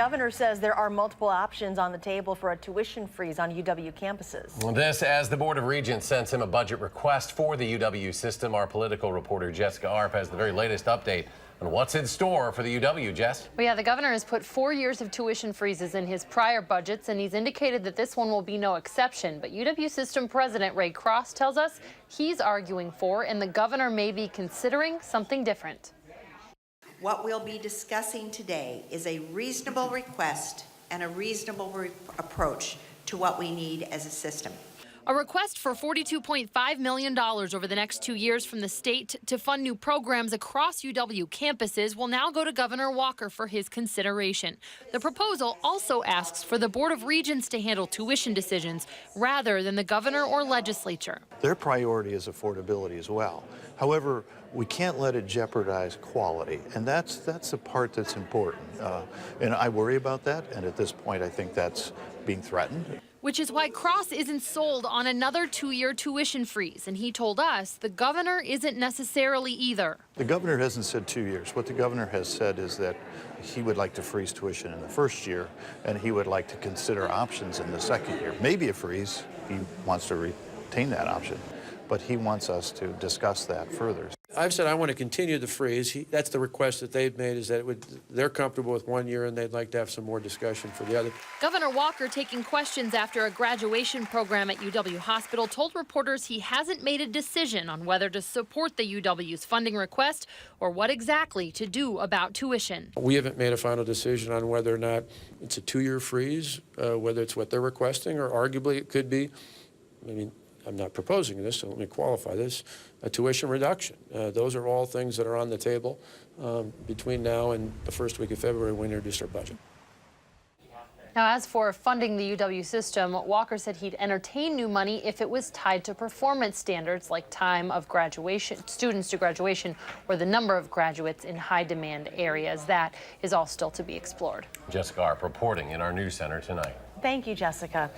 governor says there are multiple options on the table for a tuition freeze on UW campuses. This as the Board of Regents sends him a budget request for the UW system. Our political reporter Jessica Arp has the very latest update on what's in store for the UW. Jess? Well, yeah, the governor has put 4 years of tuition freezes in his prior budgets, and he's indicated that this one will be no exception. But UW system president Ray Cross tells us he's arguing for, and the governor may be considering, something different. What we'll be discussing today is a reasonable request and a reasonable approach to what we need as a system. A request for $42.5 million over the next 2 years from the state to fund new programs across UW campuses will now go to Governor Walker for his consideration. The proposal also asks for the Board of Regents to handle tuition decisions rather than the governor or legislature. Their priority is affordability as well. However, we can't let it jeopardize quality, and that's the part that's important. And I worry about that, and at this point I think that's being threatened. Which is why Cross isn't sold on another 2-year tuition freeze. And he told us the governor isn't necessarily either. The governor hasn't said 2 years. What the governor has said is that he would like to freeze tuition in the first year, and he would like to consider options in the second year. Maybe a freeze. He wants to retain that option, but he wants us to discuss that further. I've said I want to continue the freeze. That's the request that they've made, is that they're comfortable with 1 year and they'd like to have some more discussion for the other. Governor Walker, taking questions after a graduation program at UW Hospital, told reporters he hasn't made a decision on whether to support the UW's funding request or what exactly to do about tuition. We haven't made a final decision on whether or not it's a 2-year freeze, whether it's what they're requesting, or arguably it could be, I mean, I'm not proposing this, so let me qualify this, a tuition reduction. Those are all things that are on the table between now and the first week of February when we introduce our budget. Now, as for funding the UW system, Walker said he'd entertain new money if it was tied to performance standards like time of graduation, students to graduation, or the number of graduates in high-demand areas. That is all still to be explored. Jessica Arp reporting in our news center tonight. Thank you, Jessica.